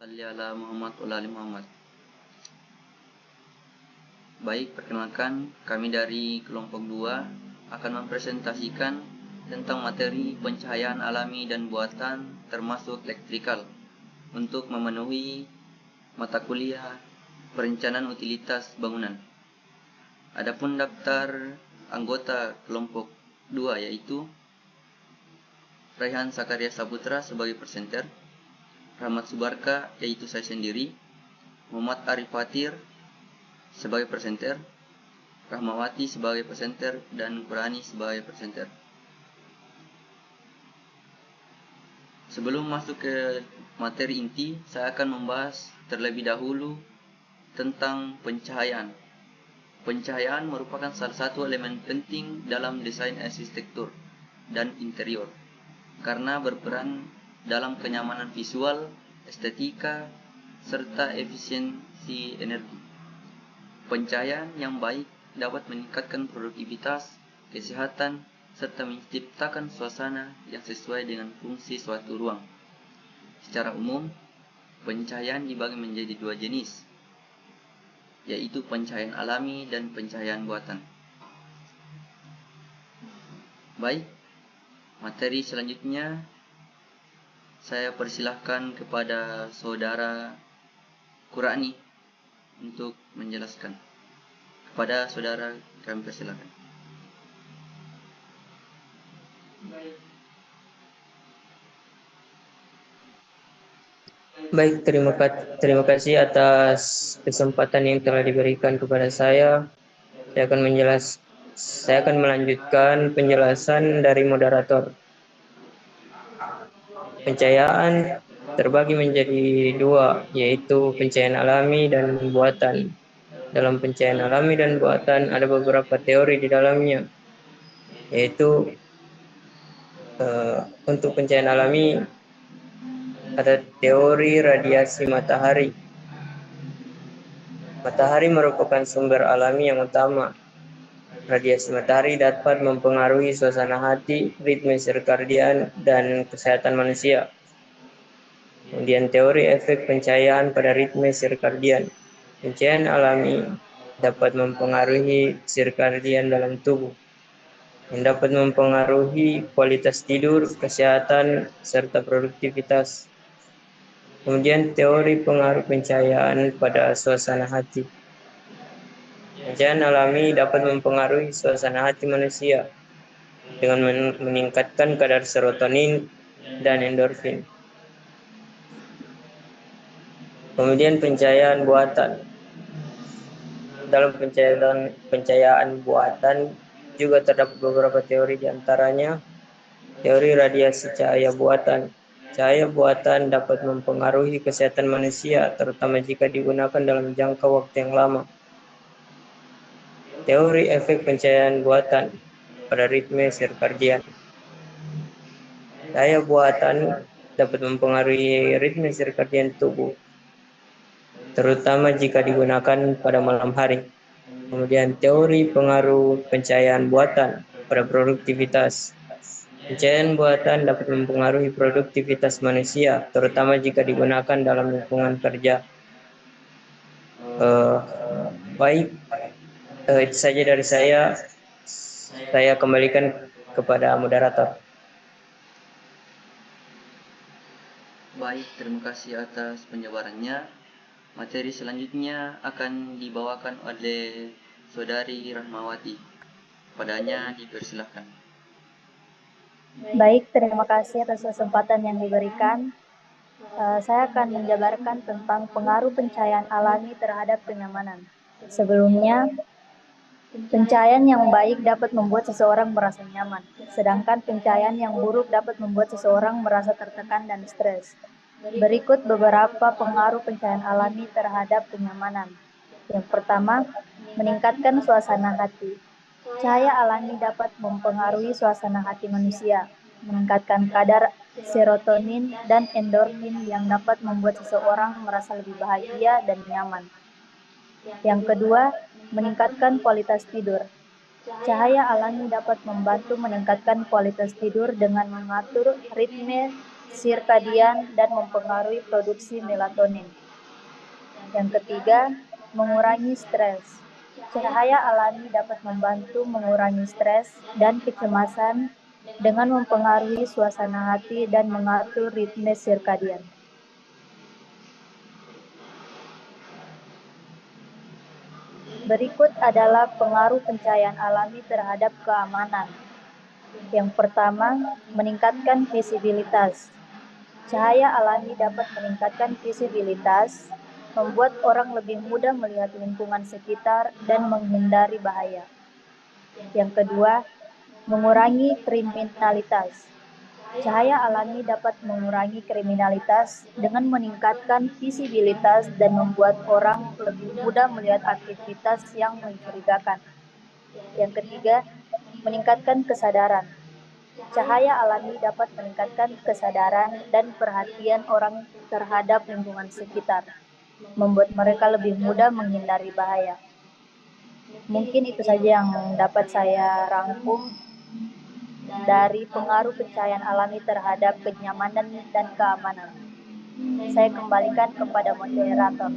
Salli ala Muhammad wa ali Muhammad. Baik, perkenalkan, kami dari kelompok 2 akan mempresentasikan tentang materi pencahayaan alami dan buatan termasuk elektrikal untuk memenuhi mata kuliah perencanaan utilitas bangunan. Adapun daftar anggota kelompok 2 yaitu Raihan Sakaria Saputra sebagai presenter, Rahmat Subarka yaitu saya sendiri, Muhammad Arif Fatir sebagai presenter, Rahmawati sebagai presenter, dan Qurani sebagai presenter. Sebelum masuk ke materi inti, saya akan membahas terlebih dahulu tentang pencahayaan. Pencahayaan merupakan salah satu elemen penting dalam desain arsitektur dan interior karena berperan dalam kenyamanan visual, estetika, serta efisiensi energi. Pencahayaan yang baik dapat meningkatkan produktivitas, kesehatan, serta menciptakan suasana yang sesuai dengan fungsi suatu ruang. Secara umum, pencahayaan dibagi menjadi 2 jenis, yaitu pencahayaan alami dan pencahayaan buatan. Baik, materi selanjutnya saya persilahkan kepada saudara Qurani untuk menjelaskan. Kepada saudara kami persilahkan. Baik, terima kasih atas kesempatan yang telah diberikan kepada saya. Saya akan melanjutkan penjelasan dari moderator. Pencahayaan terbagi menjadi 2, yaitu pencahayaan alami dan buatan. Dalam pencahayaan alami dan buatan ada beberapa teori di dalamnya, yaitu untuk pencahayaan alami ada teori radiasi matahari. Matahari merupakan sumber alami yang utama. Radiasi matahari dapat mempengaruhi suasana hati, ritme sirkadian, dan kesehatan manusia. Kemudian teori efek pencahayaan pada ritme sirkadian. Pencahayaan alami dapat mempengaruhi sirkadian dalam tubuh, yang dapat mempengaruhi kualitas tidur, kesehatan, serta produktivitas. Kemudian teori pengaruh pencahayaan pada suasana hati. Pencahayaan alami dapat mempengaruhi suasana hati manusia dengan meningkatkan kadar serotonin dan endorfin. Kemudian pencahayaan buatan. Dalam pencahayaan buatan juga terdapat beberapa teori, diantaranya teori radiasi cahaya buatan. Cahaya buatan dapat mempengaruhi kesehatan manusia, terutama jika digunakan dalam jangka waktu yang lama. Teori efek pencahayaan buatan pada ritme sirkadian. Cahaya buatan dapat mempengaruhi ritme sirkadian tubuh, terutama jika digunakan pada malam hari. Kemudian teori pengaruh pencahayaan buatan pada produktivitas. Pencahayaan buatan dapat mempengaruhi produktivitas manusia, terutama jika digunakan dalam lingkungan kerja. Baik, itu saja dari saya. Saya kembalikan kepada moderator. Baik, terima kasih atas penjabarannya. Materi selanjutnya akan dibawakan oleh saudari Rahmawati. Padanya dipersilahkan. Baik, terima kasih atas kesempatan yang diberikan. Saya akan menjabarkan tentang pengaruh pencahayaan alami terhadap kenyamanan. Sebelumnya, pencahayaan yang baik dapat membuat seseorang merasa nyaman, sedangkan pencahayaan yang buruk dapat membuat seseorang merasa tertekan dan stres. Berikut beberapa pengaruh pencahayaan alami terhadap kenyamanan. Yang pertama, meningkatkan suasana hati. Cahaya alami dapat mempengaruhi suasana hati manusia, meningkatkan kadar serotonin dan endorfin yang dapat membuat seseorang merasa lebih bahagia dan nyaman. Yang kedua, meningkatkan kualitas tidur. Cahaya alami dapat membantu meningkatkan kualitas tidur dengan mengatur ritme sirkadian, dan mempengaruhi produksi melatonin. Yang ketiga, mengurangi stres. Cahaya alami dapat membantu mengurangi stres dan kecemasan dengan mempengaruhi suasana hati dan mengatur ritme sirkadian. Berikut adalah pengaruh pencahayaan alami terhadap keamanan. Yang pertama, meningkatkan visibilitas. Cahaya alami dapat meningkatkan visibilitas, membuat orang lebih mudah melihat lingkungan sekitar dan menghindari bahaya. Yang kedua, mengurangi kriminalitas. Cahaya alami dapat mengurangi kriminalitas dengan meningkatkan visibilitas dan membuat orang lebih mudah melihat aktivitas yang mencurigakan. Yang ketiga, meningkatkan kesadaran. Cahaya alami dapat meningkatkan kesadaran dan perhatian orang terhadap lingkungan sekitar, membuat mereka lebih mudah menghindari bahaya. Mungkin itu saja yang dapat saya rangkum dari pengaruh pencahayaan alami terhadap kenyamanan dan keamanan. Saya kembalikan kepada moderator.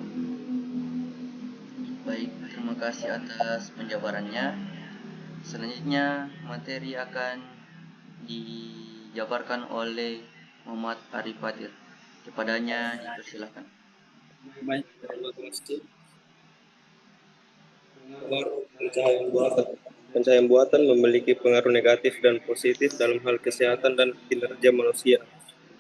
Baik, terima kasih atas penjabarannya. Selanjutnya materi akan dijabarkan oleh Muhammad Arif Fatir. Kepadanya dipersilakan. Baik, terima kasih. Pengaruh pencahayaan buatan. Pencahayaan buatan memiliki pengaruh negatif dan positif dalam hal kesehatan dan kinerja manusia.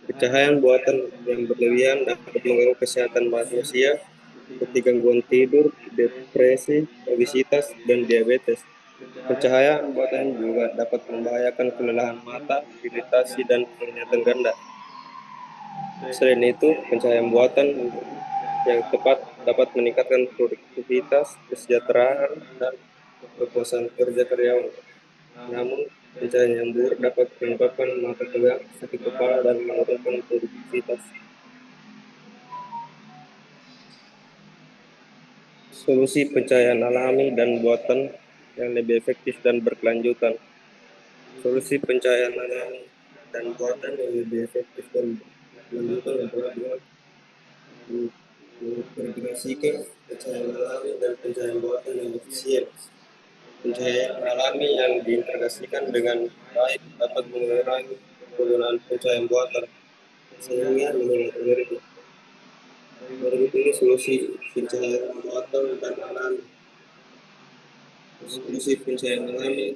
Pencahayaan buatan yang berlebihan dapat mengganggu kesehatan manusia seperti gangguan tidur, depresi, obesitas, dan diabetes. Pencahayaan buatan juga dapat membahayakan kelelahan mata, iritasi, dan penglihatan ganda. Selain itu, pencahayaan buatan yang tepat dapat meningkatkan produktivitas, kesejahteraan, dan kepuasan kerja karyawan. Namun, pencahayaan yang buruk dapat menyebabkan mata tegang, sakit kepala, dan menurunkan produktivitas. Solusi pencahayaan alami dan buatan yang lebih efektif dan berkelanjutan. Solusi pencahayaan alami dan buatan yang lebih efektif dan berkelanjutan adalah dengan mengintegrasikan pencahayaan alami dan pencahayaan buatan yang efisien. Pencahayaan alami yang diintegrasikan dengan baik dapat mengurangi penggunaan pencahayaan buatan sehingga menghemat energi. Berikut ini solusi pencahayaan buatan dan alami. Solusi pencahayaan alami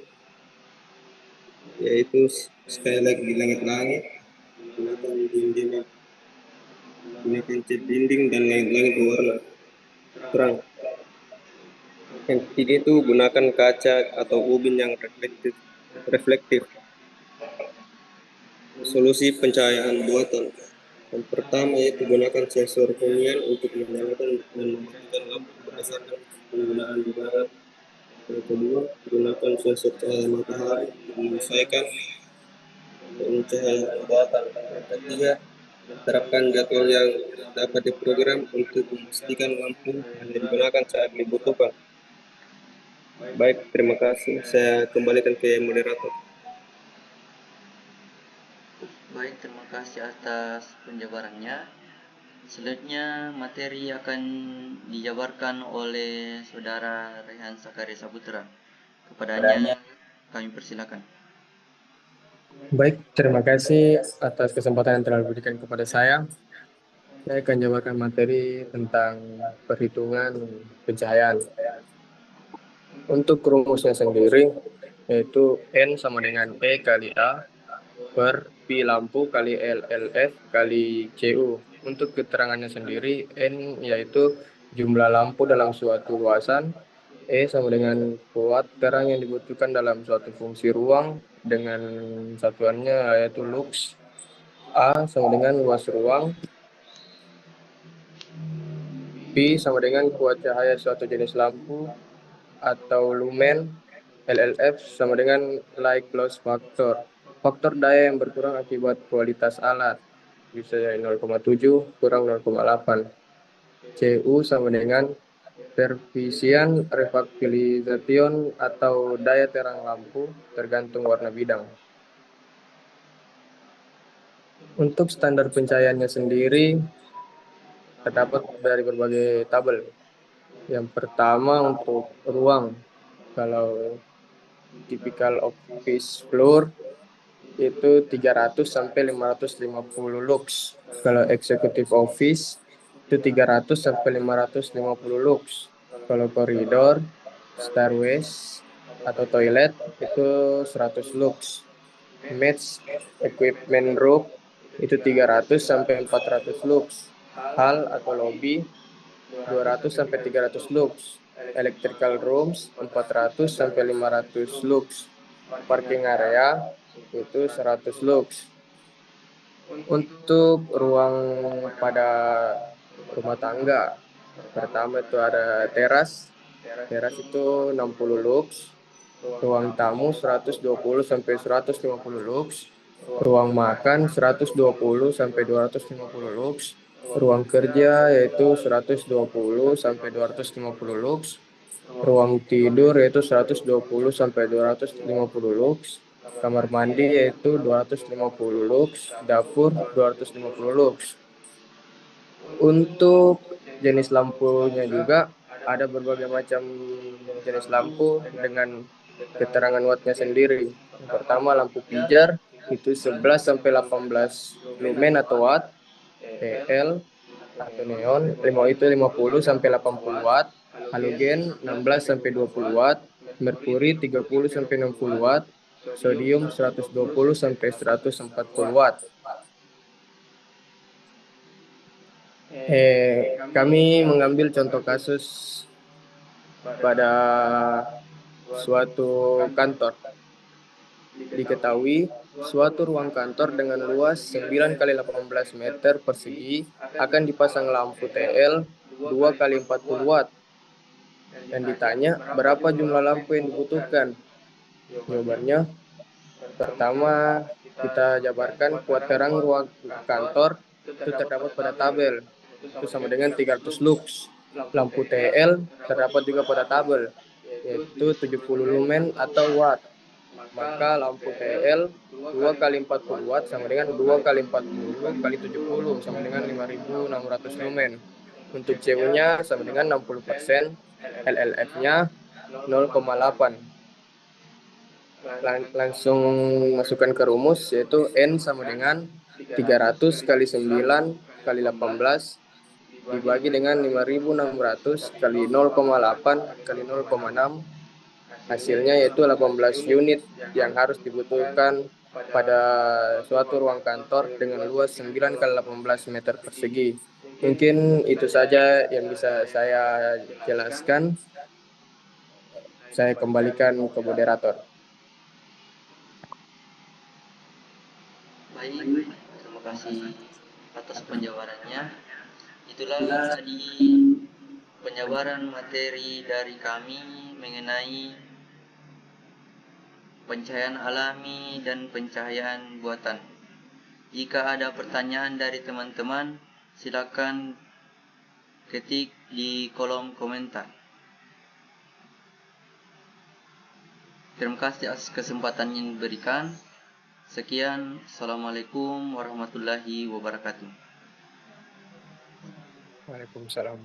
yaitu skylight di langit-langit, gunakan dinding, gunakan cat dinding dan langit-langit berwarna terang. Yang ketiga itu gunakan kaca atau ubin yang reflektif. Solusi pencahayaan buatan. Yang pertama yaitu gunakan sensor hunian untuk menyalakan dan mematikan lampu berdasarkan penggunaan di barat. Yang kedua, gunakan sensor cahaya matahari untuk menyesuaikan pencahayaan buatan. Yang ketiga, terapkan jadwal yang dapat diprogram untuk memastikan lampu hanya digunakan saat dibutuhkan. Baik, terima kasih. Saya kembalikan ke moderator. Baik, terima kasih atas penjabarannya. Selanjutnya materi akan dijabarkan oleh Saudara Rehan Sakaria Saputra. Kepadanya kami persilakan. Baik, terima kasih atas kesempatan yang telah diberikan kepada saya. Saya akan jabarkan materi tentang perhitungan pencahayaan. Untuk rumusnya sendiri, yaitu N sama dengan E kali A per pi lampu kali LLF kali CU. Untuk keterangannya sendiri, N yaitu jumlah lampu dalam suatu luasan, E sama dengan watt terang yang dibutuhkan dalam suatu fungsi ruang dengan satuannya yaitu lux, A sama dengan luas ruang, P sama dengan kuat cahaya suatu jenis lampu atau lumen, LLF sama dengan light loss factor. Faktor daya yang berkurang akibat kualitas alat bisa 0,7 kurang 0,8. CU sama dengan Pervisian refraktilization atau daya terang lampu tergantung warna bidang. Untuk standar pencahayaannya sendiri terdapat dari berbagai tabel. Yang pertama untuk ruang, kalau typical office floor itu 300 sampai 550 lux. Kalau executive office itu 300 sampai 550 lux. Kalau koridor, stairways atau toilet itu 100 lux. Match equipment room itu 300 sampai 400 lux. Hall atau lobby 200 sampai 300 lux. Electrical rooms 400 sampai 500 lux. Parking area itu 100 lux. Untuk ruang pada rumah tangga, pertama itu ada teras. Teras itu 60 lux. Ruang tamu 120 sampai 150 lux. Ruang makan 120 sampai 250 lux. Ruang kerja yaitu 120 sampai 250 lux. Ruang tidur yaitu 120 sampai 250 lux. Kamar mandi yaitu 250 lux, dapur 250 lux. Untuk jenis lampunya juga ada berbagai macam jenis lampu dengan keterangan wattnya sendiri. Yang pertama lampu pijar itu 11 sampai 18 lumen atau watt, TL atau neon, itu 50 sampai 80 watt, halogen 16 sampai 20 watt, merkuri 30 sampai 60 watt, sodium 120 sampai 140 watt. Kami mengambil contoh kasus pada suatu kantor. Diketahui suatu ruang kantor dengan luas 9 kali 18 meter persegi akan dipasang lampu TL 2 kali 40 watt. Dan ditanya berapa jumlah lampu yang dibutuhkan. Jawabannya, pertama kita jabarkan kuat terang ruang kantor itu terdapat pada tabel. Itu sama dengan 300 lux. Lampu TL terdapat juga pada tabel, yaitu 70 lumen atau watt. Maka lampu TL 2 kali 40 watt sama dengan 2 kali 40 kali 70 sama dengan 5.600 lumen. Untuk CU-nya sama dengan 60%, LLF-nya 0,8. Langsung masukkan ke rumus, yaitu N sama dengan 300 kali 9 kali 18 dibagi dengan 5.600 kali 0,8 kali 0,6. Hasilnya yaitu 18 unit yang harus dibutuhkan pada suatu ruang kantor dengan luas 9 kali 18 meter persegi. Mungkin itu saja yang bisa saya jelaskan. Saya kembalikan ke moderator. Baik, terima kasih atas penjabarannya. Itulah tadi penjabaran materi dari kami mengenai pencahayaan alami dan pencahayaan buatan. Jika ada pertanyaan dari teman-teman, silakan ketik di kolom komentar. Terima kasih atas kesempatan yang diberikan. Sekian, Assalamualaikum warahmatullahi wabarakatuh. Waalaikumsalam.